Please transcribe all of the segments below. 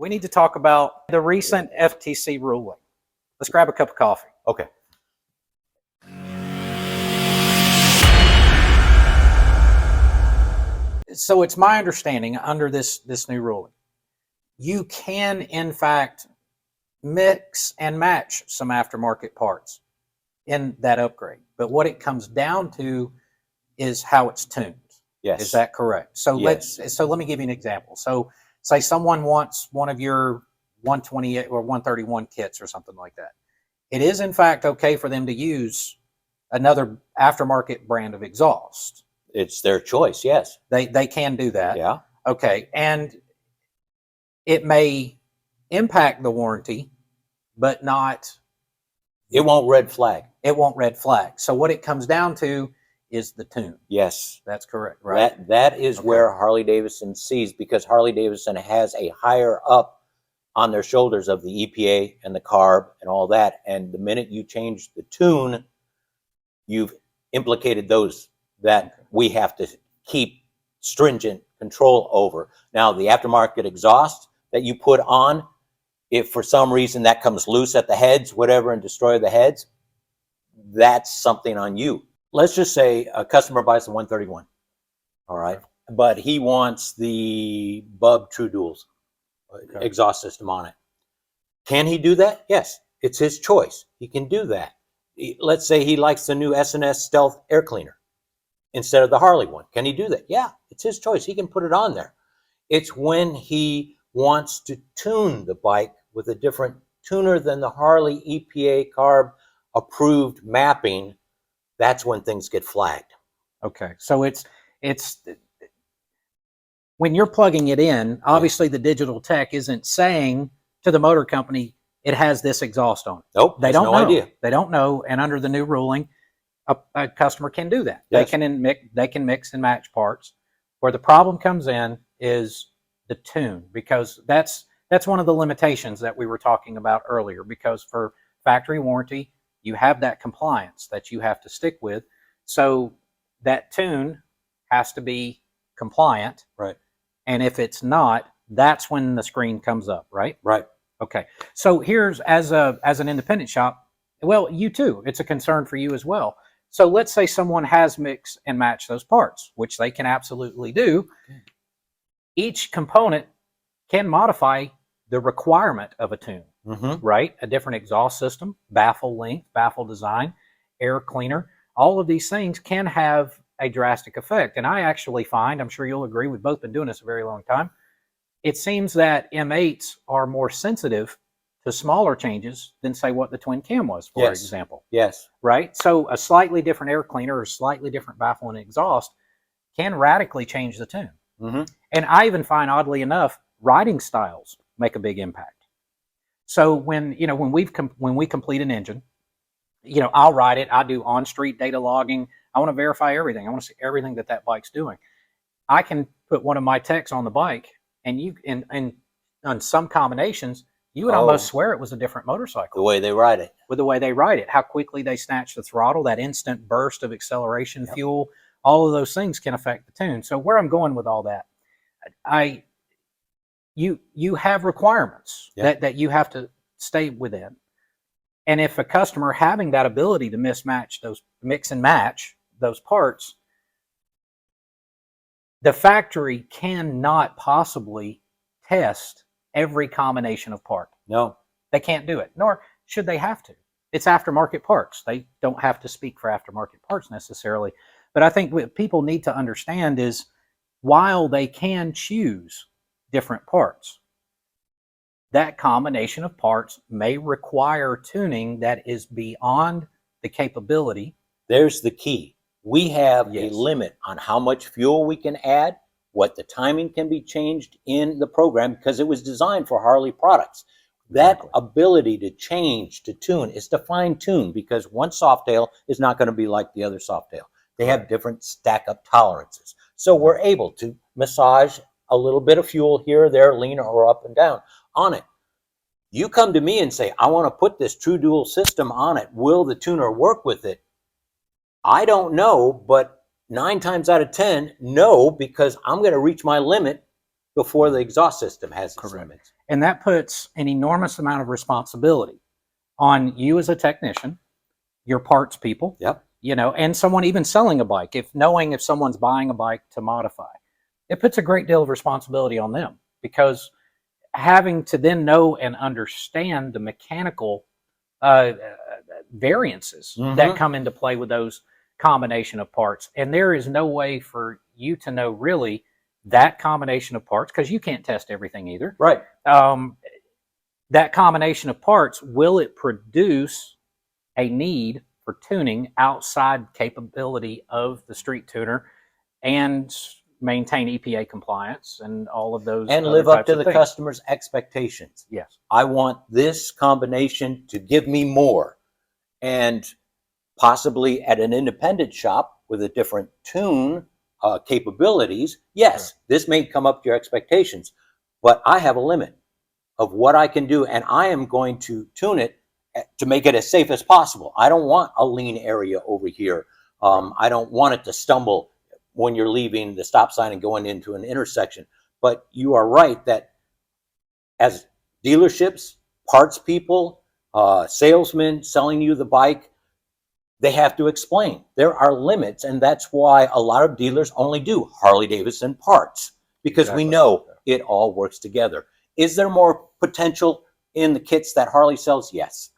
We need to talk about the recent FTC ruling. Let's grab a cup of coffee. Okay. So it's my understanding under this new ruling, you can in fact mix and match some aftermarket parts in that upgrade. But what it comes down to is how it's tuned. Yes. Is that correct? So Yes. let me give you an example. So say someone wants one of your 128 or 131 kits or something like that. It is in fact okay for them to use another aftermarket brand of exhaust. It's their choice, yes. They can do that. Yeah. Okay. And it may impact the warranty, but not. It won't red flag. It won't red flag. So what it comes down to is the tune. Yes. That's correct, right? That is where Harley Davidson sees, because Harley Davidson has a higher up on their shoulders of the EPA and the CARB and all that. And the minute you change the tune, you've implicated those that we have to keep stringent control over. Now, the aftermarket exhaust that you put on, if for some reason that comes loose at the heads, whatever, and destroy the heads, that's something on you. Let's just say a customer buys the 131, all right, but he wants the Bub True Duals exhaust system on it. Can he do that? Yes, it's his choice. He can do that. Let's say he likes the new S&S Stealth air cleaner instead of the Harley one. Can he do that? Yeah, it's his choice. He can put it on there. It's when he wants to tune the bike with a different tuner than the Harley EPA CARB approved mapping, that's when things get flagged. Okay. So it's when you're plugging it in, obviously the digital tech isn't saying to the motor company, it has this exhaust on it. Nope. They don't know. Idea. They don't know. And under the new ruling, a customer can do that. Yes. They can mix and match parts. Where the problem comes in is the tune, because that's one of the limitations that we were talking about earlier, because for factory warranty, you have that compliance that you have to stick with. So that tune has to be compliant. Right. And if it's not, that's when the screen comes up, right? Right. Okay. So here's, as an independent shop, well, you too, it's a concern for you as well. So let's say someone has mixed and matched those parts, which they can absolutely do. Okay. Each component can modify the requirement of a tune, right? A different exhaust system, baffle length, baffle design, air cleaner. All of these things can have a drastic effect. And I actually find, I'm sure you'll agree, we've both been doing this a very long time, it seems that M8s are more sensitive to smaller changes than, say, what the twin cam was, for example. Yes. Right? So a slightly different air cleaner or slightly different baffle and exhaust can radically change the tune. And I even find, oddly enough, riding styles make a big impact. So when we complete an engine, I'll ride it. I do on-street data logging. I want to verify everything. I want to see everything that bike's doing. I can put one of my techs on the bike, and on some combinations, you would almost swear it was a different motorcycle. The way they ride it. With the way they ride it, how quickly they snatch the throttle, that instant burst of acceleration, fuel, all of those things can affect the tune. So where I'm going with all that, you have requirements that you have to stay within. And if a customer having that ability to mix and match those parts, the factory cannot possibly test every combination of part. No. They can't do it, nor should they have to. It's aftermarket parts. They don't have to speak for aftermarket parts necessarily. But I think what people need to understand is, while they can choose different parts, that combination of parts may require tuning that is beyond the capability. There's the key. We have a limit on how much fuel we can add, what the timing can be changed in the program, because it was designed for Harley products. That ability to change, to tune, is to fine tune, because one Softail is not going to be like the other Softail. They have different stack up tolerances. So we're able to massage a little bit of fuel here or there, lean or up and down on it. You come to me and say, I want to put this True Dual system on it. Will the tuner work with it? I don't know, but 9 times out of 10, no, because I'm going to reach my limit before the exhaust system has its limits. And that puts an enormous amount of responsibility on you as a technician, your parts people, Yep. and someone even selling a bike. Knowing if someone's buying a bike to modify, it puts a great deal of responsibility on them, because having to then know and understand the mechanical variances that come into play with those combination of parts. And there is no way for you to know really that combination of parts, because you can't test everything either. Right. That combination of parts, will it produce a need for tuning outside capability of the street tuner and maintain EPA compliance and all of those, and other live up types to of the things. customer's expectations. Yes. I want this combination to give me more, and possibly at an independent shop with a different tune capabilities, yes, this may come up to your expectations, but I have a limit of what I can do, and I am going to tune it to make it as safe as possible. I don't want a lean area over here. I don't want it to stumble when you're leaving the stop sign and going into an intersection. But you are right that as dealerships, parts people, salesmen selling you the bike, they have to explain. There are limits, and that's why a lot of dealers only do Harley-Davidson parts, because we know it all works together. Is there more potential in the kits that Harley sells? Yes.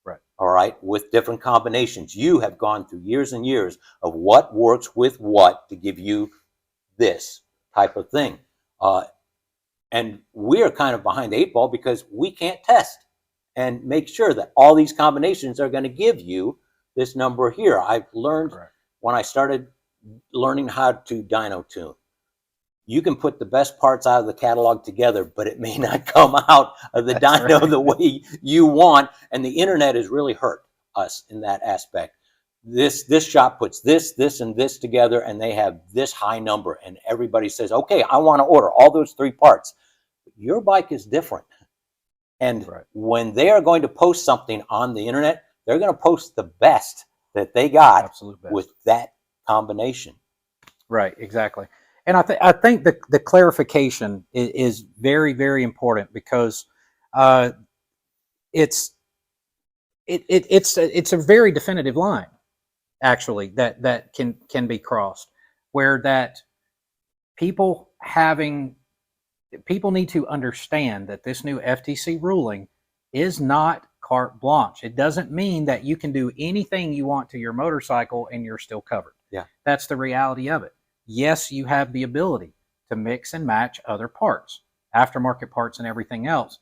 Right. All right, with different combinations. You have gone through years and years of what works with what to give you this type of thing. And we are kind of behind the eight ball because we can't test and make sure that all these combinations are going to give you this number here. I've learned when I started learning how to dyno tune, you can put the best parts out of the catalog together, but it may not come out of the dyno the way you want. And the internet has really hurt us in that aspect. This shop puts this, and this together, and they have this high number, and everybody says, okay, I want to order all those 3 parts. Your bike is different. And when they are going to post something on the internet, they're going to post the best that they got with that combination. Right, exactly. And I think the clarification is very, very important, because it's a very definitive line, actually, that can be crossed, where that people need to understand that this new FTC ruling is not carte blanche. It doesn't mean that you can do anything you want to your motorcycle and you're still covered. Yeah. That's the reality of it. Yes, you have the ability to mix and match other parts, aftermarket parts and everything else.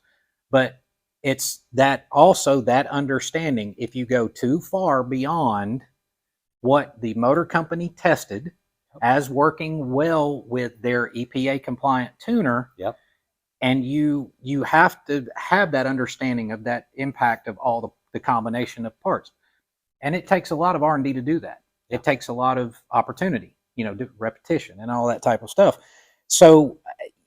But it's that understanding, if you go too far beyond what the motor company tested as working well with their EPA compliant tuner, and you have to have that understanding of that impact of all the combination of parts. And it takes a lot of R&D to do that. It takes a lot of opportunity, repetition and all that type of stuff. So,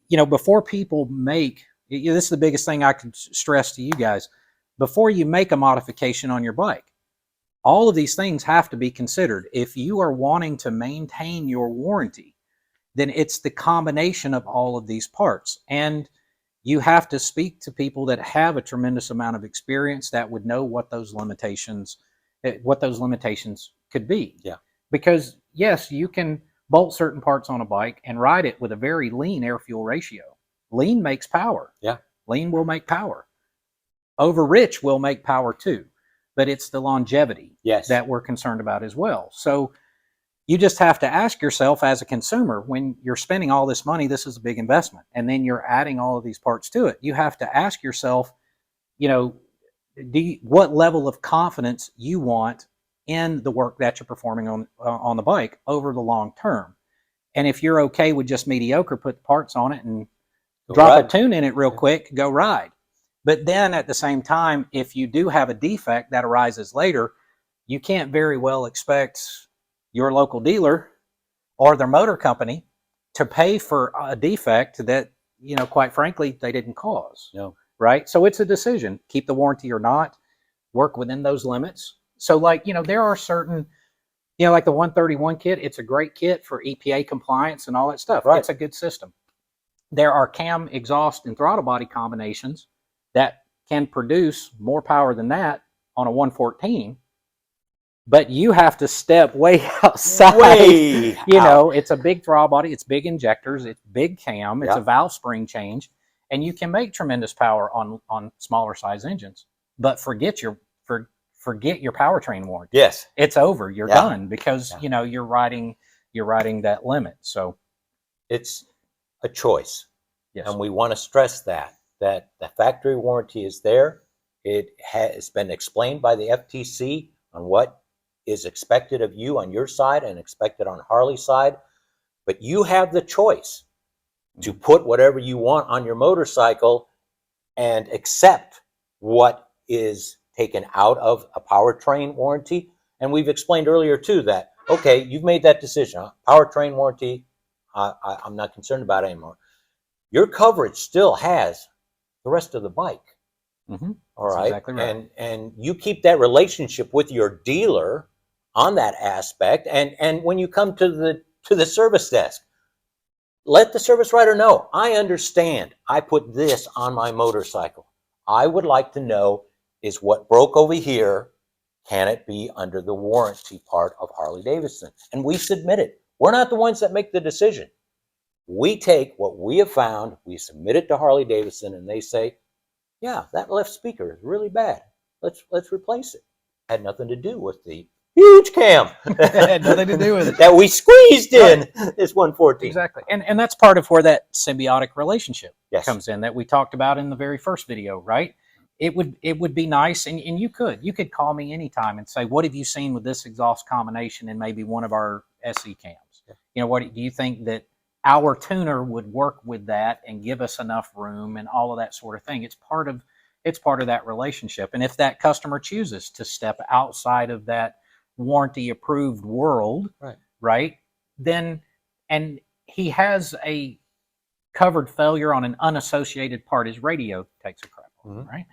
before people make, this is the biggest thing I can stress to you guys, before you make a modification on your bike, all of these things have to be considered. If you are wanting to maintain your warranty, then it's the combination of all of these parts. And you have to speak to people that have a tremendous amount of experience that would know what those limitations could be. Yeah. Because yes, you can bolt certain parts on a bike and ride it with a very lean air-fuel ratio. Lean makes power. Yeah. Lean will make power. Over rich will make power too, but it's the longevity that we're concerned about as well. So you just have to ask yourself as a consumer, when you're spending all this money, this is a big investment, and then you're adding all of these parts to it. You have to ask yourself, what level of confidence you want in the work that you're performing on the bike over the long term. And if you're okay with just mediocre, put the parts on it and drop a tune in it real quick, go ride. But then at the same time, if you do have a defect that arises later, you can't very well expect your local dealer or their motor company to pay for a defect that, quite frankly, they didn't cause. No. Right? So it's a decision, keep the warranty or not, work within those limits. So there are certain, like the 131 kit, it's a great kit for EPA compliance and all that stuff. Right. It's a good system. there are cam, exhaust, and throttle body combinations that can produce more power than that on a 114. But you have to step way outside. Way you out. know, it's a big throttle body, it's big injectors, it's big cam, it's Yeah. a valve spring change, and you can make tremendous power on smaller size engines. But forget your powertrain warranty. Yes. It's over. You're Yeah. done because Yeah. you know you're riding that limit. So It's a choice. yes, And we want to stress that the factory warranty is there. It has been explained by the FTC on what is expected of you on your side and expected on Harley's side. But you have the choice to put whatever you want on your motorcycle and accept what is taken out of a powertrain warranty. And we've explained earlier too that, okay, you've made that decision. Powertrain warranty, I'm not concerned about it anymore. Your coverage still has the rest of the bike. mm-hmm. All That's right. exactly right. And you keep that relationship with your dealer on that aspect. And when you come to the service desk, let the service writer know, I understand I put this on my motorcycle. I would like to know, is what broke over here, can it be under the warranty part of Harley Davidson? And we submit it. We're not the ones that make the decision. We take what we have found, we submit it to Harley Davidson, and they say, yeah, that left speaker is really bad. Let's replace it. Had nothing to do with the huge cam. Had nothing to do with it. That we squeezed in this 114. Exactly. And that's part of where that symbiotic relationship Yes. comes in that we talked about in the very first video, right? It would be nice, and you could call me anytime and say, what have you seen with this exhaust combination in maybe one of our SE cams? Yeah. You know, what do you think that our tuner would work with that and give us enough room and all of that sort of thing? It's part of that relationship. And if that customer chooses to step outside of that warranty approved world, right, then, and he has a covered failure on an unassociated part, his radio takes a crap on, Mhm. right?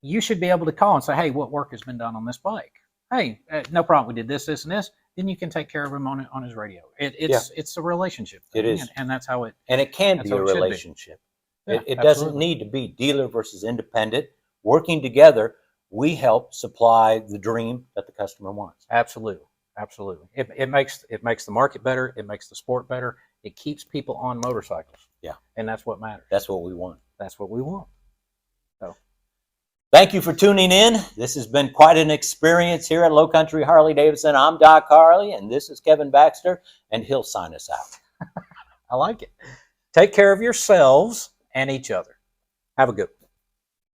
You should be able to call and say, hey, what work has been done on this bike? Hey, no problem, we did this, this, and this. Then you can take care of him on his radio. It's a relationship thing, It is. and that's how it. And it can That's be how a it should be. relationship. Yeah, It doesn't absolutely. need to be dealer versus independent. Working together, we help supply the dream that the customer wants. Absolutely. It makes the market better. It makes the sport better. It keeps people on motorcycles. Yeah. And that's what matters. That's what we want. That's what we want. Thank you for tuning in. This has been quite an experience here at Low Country Harley Davidson. I'm Doc Harley, and this is Kevin Baxter, and he'll sign us out. I like it. Take care of yourselves and each other. Have a good one.